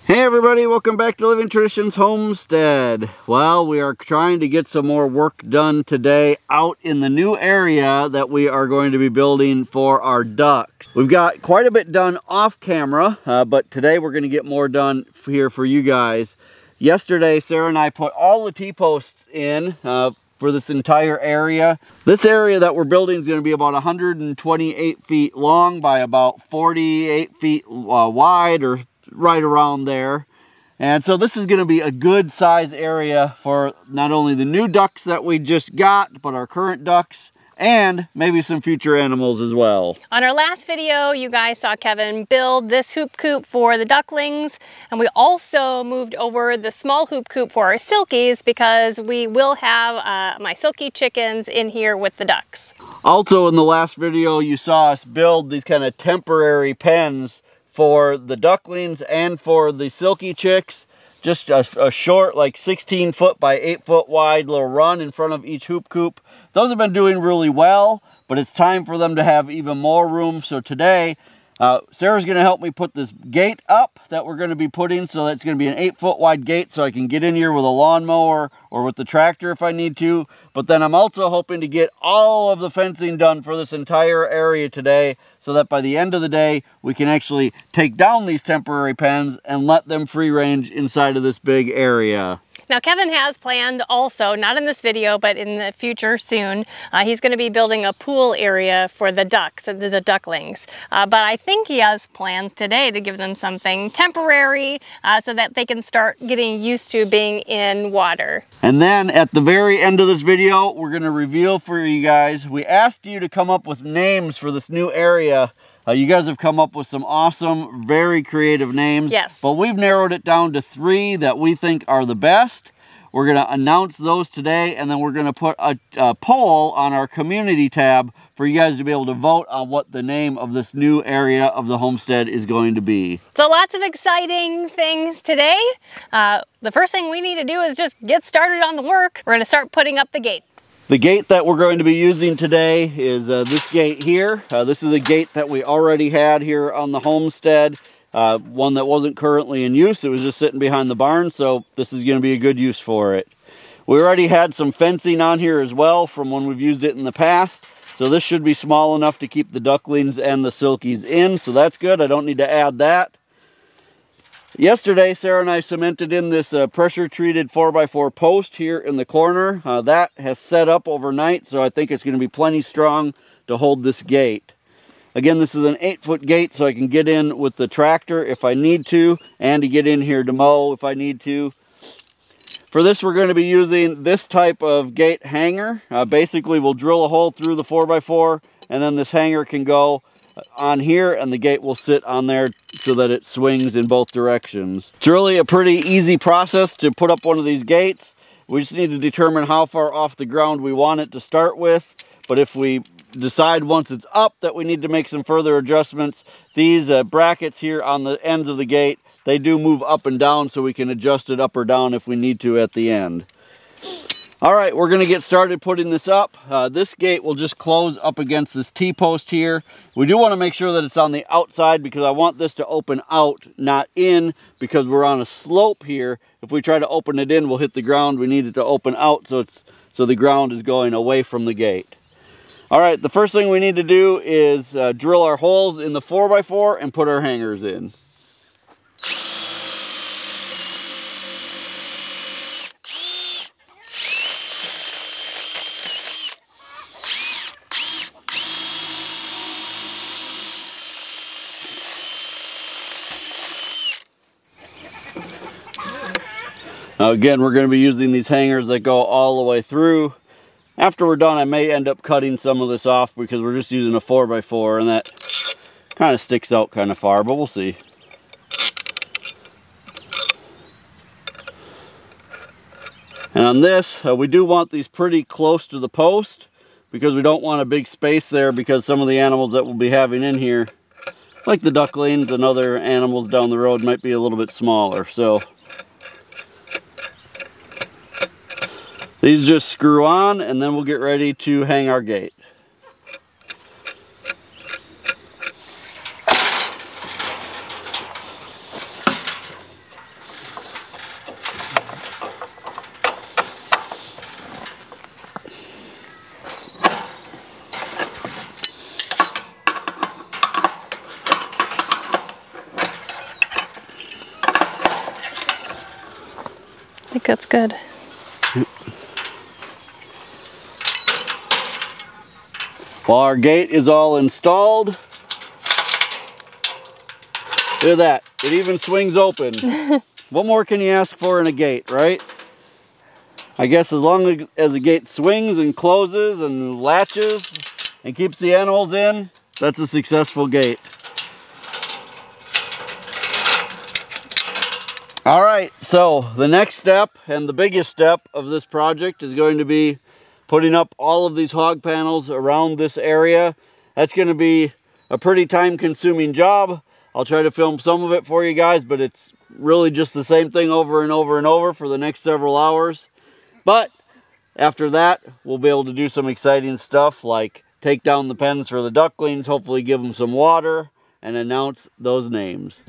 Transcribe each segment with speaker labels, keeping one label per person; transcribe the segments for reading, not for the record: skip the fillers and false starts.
Speaker 1: Hey everybody, welcome back to Living Traditions Homestead. Well, we are trying to get some more work done today out in the new area that we are going to be building for our ducks. We've got quite a bit done off camera, but today we're going to get more done here for you guys. Yesterday, Sarah and I put all the T-posts in for this entire area. This area that we're building is going to be about 128 feet long by about 48 feet wide, or right around there. And so this is going to be a good size area for not only the new ducks that we just got, but our current ducks and maybe some future animals as well.
Speaker 2: On our last video, you guys saw Kevin build this hoop coop for the ducklings, and we also moved over the small hoop coop for our silkies because we will have my silky chickens in here with the ducks.
Speaker 1: Also in the last video, you saw us build these kind of temporary pens for the ducklings and for the silky chicks. Just a short, like 16 foot by 8 foot wide little run in front of each hoop coop. Those have been doing really well, but it's time for them to have even more room. So today, Sarah's going to help me put this gate up that we're going to be putting. So that's going to be an 8 foot wide gate so I can get in here with a lawnmower or with the tractor if I need to. But then I'm also hoping to get all of the fencing done for this entire area today, so that by the end of the day, we can actually take down these temporary pens and let them free range inside of this big area.
Speaker 2: Now Kevin has planned also, not in this video, but in the future soon, he's going to be building a pool area for the ducks, the ducklings. But I think he has plans today to give them something temporary so that they can start getting used to being in water.
Speaker 1: And then at the very end of this video, we're going to reveal for you guys, we asked you to come up with names for this new area. You guys have come up with some awesome, very creative names.
Speaker 2: Yes.
Speaker 1: But we've narrowed it down to 3 that we think are the best. We're going to announce those today, and then we're going to put a poll on our community tab for you guys to be able to vote on what the name of this new area of the homestead is going to be.
Speaker 2: So lots of exciting things today. The first thing we need to do is just get started on the work. We're going to start putting up the gate.
Speaker 1: The gate that we're going to be using today is this gate here. This is a gate that we already had here on the homestead. One that wasn't currently in use. It was just sitting behind the barn, so this is going to be a good use for it. We already had some fencing on here as well from when we've used it in the past. So this should be small enough to keep the ducklings and the silkies in, so that's good. I don't need to add that. Yesterday, Sarah and I cemented in this pressure-treated 4x4 post here in the corner. That has set up overnight, so I think it's going to be plenty strong to hold this gate. Again, this is an 8-foot gate, so I can get in with the tractor if I need to, and to get in here to mow if I need to. For this, we're going to be using this type of gate hanger. Basically, we'll drill a hole through the 4x4, and then this hanger can go on here, and the gate will sit on there so that it swings in both directions. It's really a pretty easy process to put up one of these gates. We just need to determine how far off the ground we want it to start with. But if we decide once it's up that we need to make some further adjustments, these brackets here on the ends of the gate, they do move up and down, so we can adjust it up or down if we need to at the end. All right, we're going to get started putting this up. This gate will just close up against this T-post here. We do want to make sure that it's on the outside because I want this to open out, not in, because we're on a slope here. If we try to open it in, we'll hit the ground. We need it to open out so the ground is going away from the gate. All right, the first thing we need to do is drill our holes in the 4x4 and put our hangers in. Now again, we're going to be using these hangers that go all the way through. After we're done, I may end up cutting some of this off because we're just using a 4x4, and that kind of sticks out kind of far, but we'll see. And on this, we do want these pretty close to the post because we don't want a big space there, because some of the animals that we'll be having in here, like the ducklings and other animals down the road, might be a little bit smaller. So these just screw on, and then we'll get ready to hang our gate.
Speaker 2: think that's good.
Speaker 1: While our gate is all installed, look at that, it even swings open. What more can you ask for in a gate, right? I guess as long as the gate swings and closes and latches and keeps the animals in, that's a successful gate. All right, so the next step and the biggest step of this project is going to be putting up all of these hog panels around this area. That's going to be a pretty time-consuming job. I'll try to film some of it for you guys, but it's really just the same thing over and over and over for the next several hours. But after that, we'll be able to do some exciting stuff like take down the pens for the ducklings, hopefully give them some water, and announce those names.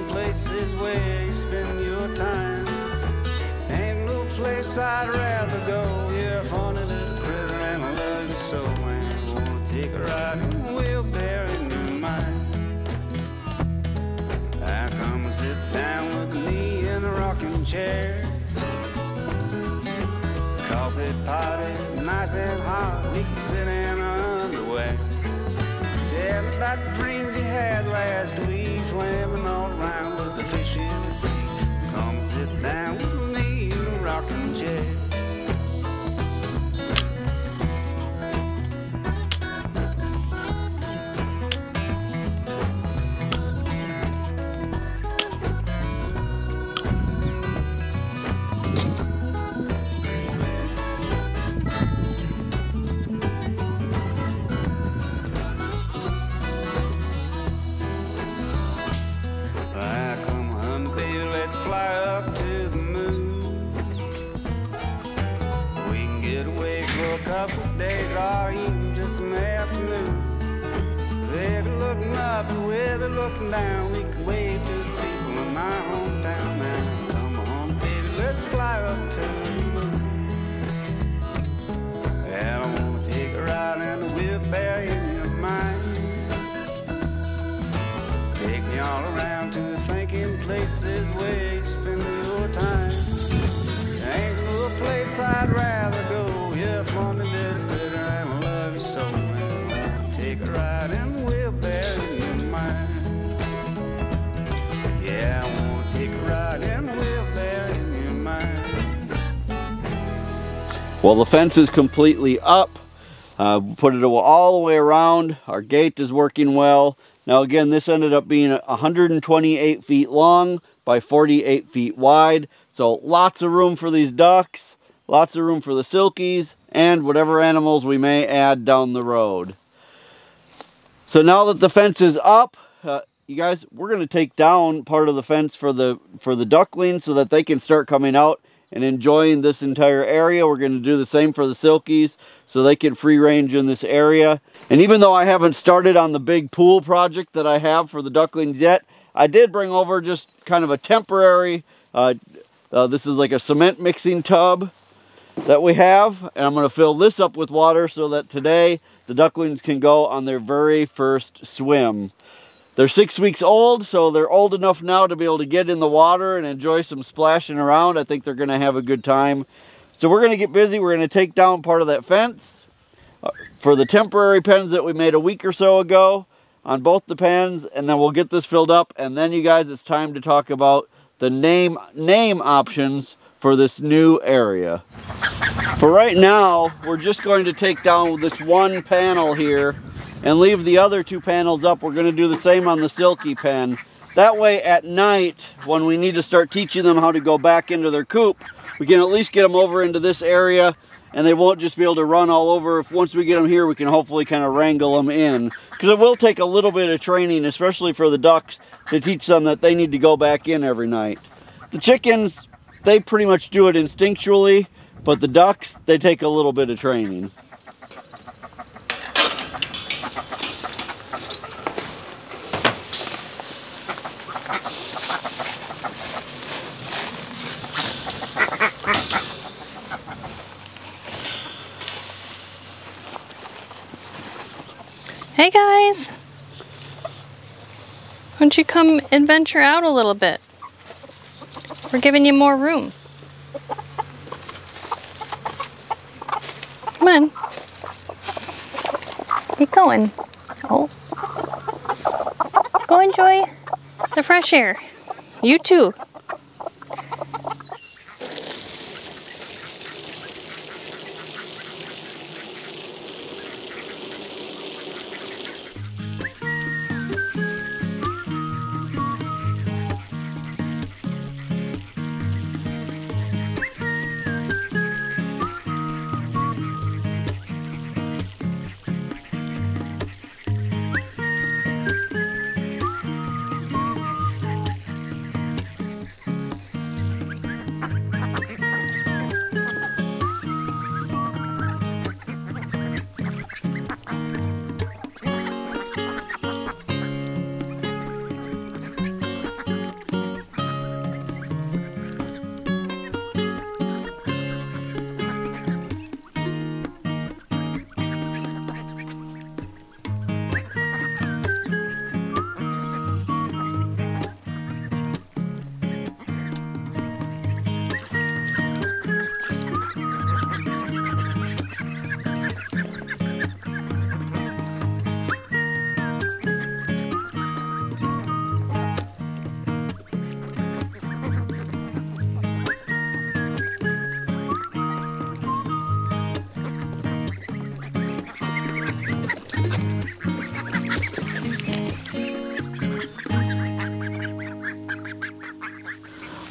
Speaker 3: Places where you spend your time. Ain't no place I'd rather go. You're a funny little critter and I love you so. And I wanna take a ride in the wheelbarrow in your mind. I come and sit down with me in a rocking chair. Coffee pot is nice and hot. We can sit in our underwear. Tell me about the dreams you had last week. Swimming all around with the fish in the sea. Come sit down with me in a rocking chair. Days or even just an afternoon. Baby looking up and baby looking down. We can wave to the people in my hometown now. Come on, baby, let's fly up to the moon. And I wanna take a ride in the wheelbarrow in your mind. Take me all around to the thinking places where you spend your time. There ain't no place I'd rather go. You're a funny little critter and I love you so. And I wanna take a ride in the wheelbarrow in your mind. Yeah, I wanna take a ride in the wheelbarrow in your mind.
Speaker 1: Well, the fence is completely up. Put it all the way around. Our gate is working well. Now again, this ended up being 128 feet long by 48 feet wide. So lots of room for these ducks. Lots of room for the silkies and whatever animals we may add down the road. So now that the fence is up, you guys, we're going to take down part of the fence for the ducklings so that they can start coming out and enjoying this entire area. We're going to do the same for the silkies so they can free range in this area. And even though I haven't started on the big pool project that I have for the ducklings yet, I did bring over just kind of a temporary, this is like a cement mixing tub that we have, and I'm going to fill this up with water so that today the ducklings can go on their very first swim. They're 6 weeks old, so they're old enough now to be able to get in the water and enjoy some splashing around. I think they're going to have a good time. So we're going to get busy. We're going to take down part of that fence for the temporary pens that we made a week or so ago on both the pens, and then we'll get this filled up. And then, you guys, it's time to talk about the name options for this new area. For right now, we're just going to take down this one panel here and leave the other two panels up. We're going to do the same on the silky pen. That way at night, when we need to start teaching them how to go back into their coop, we can at least get them over into this area and they won't just be able to run all over. If once we get them here, we can hopefully kind of wrangle them in. Because it will take a little bit of training, especially for the ducks, to teach them that they need to go back in every night. The chickens, they pretty much do it instinctually, but the ducks, they take a little bit of training.
Speaker 2: Hey guys, why don't you come and venture out a little bit? We're giving you more room. Come on. Where you going? Oh. Go enjoy the fresh air. You too.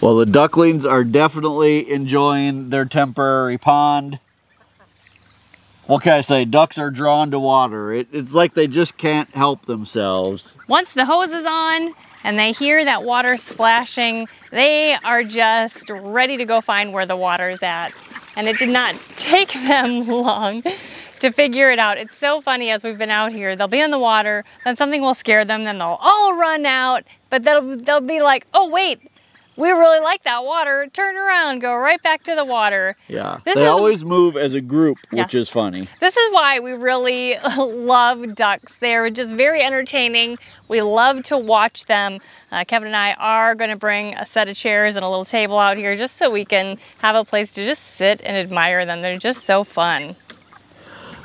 Speaker 1: Well, the ducklings are definitely enjoying their temporary pond. What can I say? Ducks are drawn to water. It's like they just can't help themselves.
Speaker 2: Once the hose is on and they hear that water splashing, they are just ready to go find where the water's at. And it did not take them long to figure it out. It's so funny as we've been out here. They'll be in the water, then something will scare them, then they'll all run out, but they'll be like, oh wait, we really like that water. Turn around, go right back to the water.
Speaker 1: Yeah, they always move as a group, which
Speaker 2: yeah.
Speaker 1: is funny.
Speaker 2: This is why we really love ducks. They're just very entertaining. We love to watch them. Kevin and I are going to bring a set of chairs and a little table out here just so we can have a place to just sit and admire them. They're just so fun.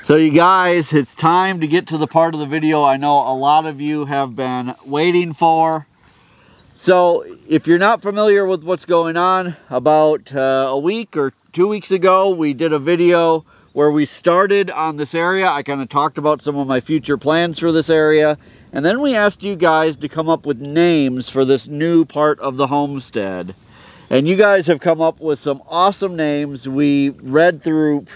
Speaker 1: So you guys, it's time to get to the part of the video I know a lot of you have been waiting for. So if you're not familiar with what's going on, about a week or 2 weeks ago, we did a video where we started on this area. I kind of talked about some of my future plans for this area. And then we asked you guys to come up with names for this new part of the homestead. And you guys have come up with some awesome names. We read through,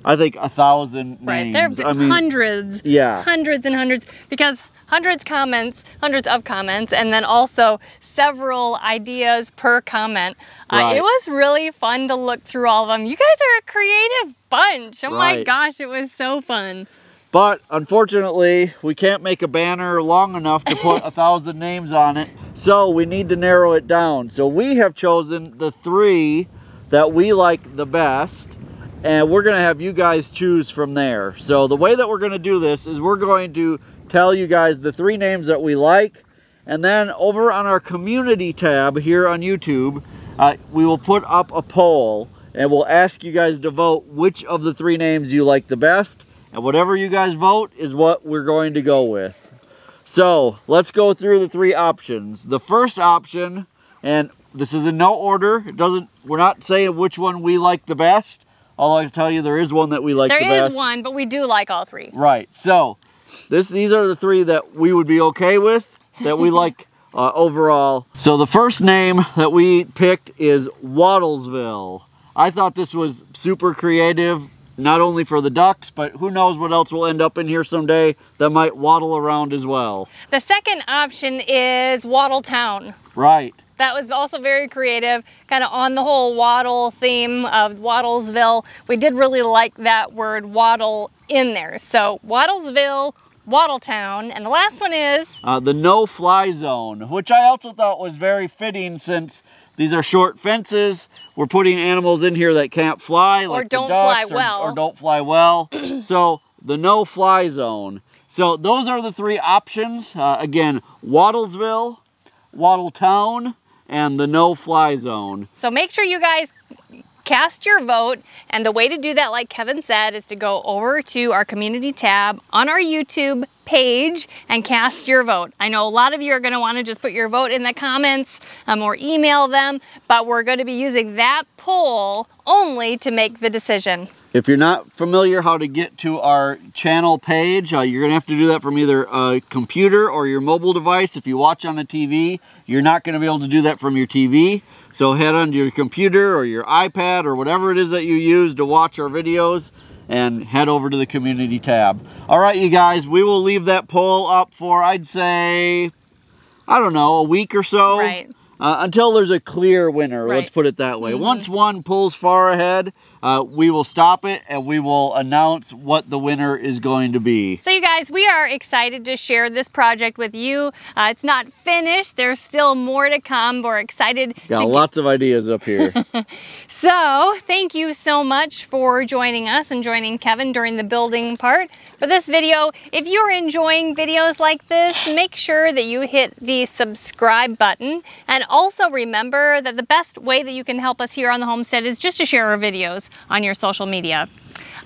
Speaker 1: I think, 1,000 names.
Speaker 2: Right, there are hundreds.
Speaker 1: Yeah.
Speaker 2: Hundreds and hundreds, because hundreds of comments, and then also several ideas per comment.
Speaker 1: Right.
Speaker 2: It was really fun to look through all of them. You guys are a creative bunch. Oh my gosh, it was so fun.
Speaker 1: But unfortunately, we can't make a banner long enough to put 1,000 names on it. So we need to narrow it down. So we have chosen the 3 that we like the best, and we're gonna have you guys choose from there. So the way that we're gonna do this is we're going to tell you guys the 3 names that we like, and then over on our community tab here on YouTube, we will put up a poll and we'll ask you guys to vote which of the 3 names you like the best, and whatever you guys vote is what we're going to go with. So let's go through the 3 options. The first option, and this is in no order, we're not saying which one we like the best, although I can tell you there is one that we like the best.
Speaker 2: There is one, but we do like all 3.
Speaker 1: Right, so these are the 3 that we would be okay with, that we like overall. So the first name that we picked is Wattlesville. I thought this was super creative. not only for the ducks, but who knows what else will end up in here someday that might waddle around as well.
Speaker 2: The second option is Wattle Town.
Speaker 1: Right.
Speaker 2: That was also very creative, kind of on the whole waddle theme of Wattlesville. We did really like that word waddle in there. So Wattlesville, Wattletown, and the last one is
Speaker 1: the no-fly zone, which I also thought was very fitting since these are short fences. We're putting animals in here that can't fly, like
Speaker 2: or don't
Speaker 1: the ducks,
Speaker 2: fly well,
Speaker 1: or don't fly well. So the no-fly zone. So those are the three options. Again, Wattlesville, Wattletown, and the no-fly zone.
Speaker 2: So make sure you guys cast your vote, and the way to do that, like Kevin said, is to go over to our community tab on our YouTube page and cast your vote. I know a lot of you are going to want to just put your vote in the comments or email them, but we're going to be using that poll only to make the decision.
Speaker 1: If you're not familiar how to get to our channel page, you're going to have to do that from either a computer or your mobile device. If you watch on a TV, you're not going to be able to do that from your TV. So head on to your computer or your iPad or whatever it is that you use to watch our videos and head over to the community tab. All right, you guys, we will leave that poll up for, I'd say, I don't know, a week or so.
Speaker 2: Right.
Speaker 1: Until there's a clear winner,
Speaker 2: right.
Speaker 1: Let's put it that way. Once one pulls far ahead, we will stop it and we will announce what the winner is going to be.
Speaker 2: So you guys, we are excited to share this project with you. It's not finished. There's still more to come. We're excited.
Speaker 1: Got lots of ideas up here.
Speaker 2: So thank you so much for joining us and joining Kevin during the building part for this video. If you're enjoying videos like this, make sure that you hit the subscribe button, and also remember that the best way that you can help us here on the homestead is just to share our videos on your social media.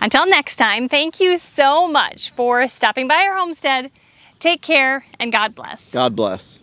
Speaker 2: Until next time, thank you so much for stopping by our homestead. Take care and God bless.
Speaker 1: God bless.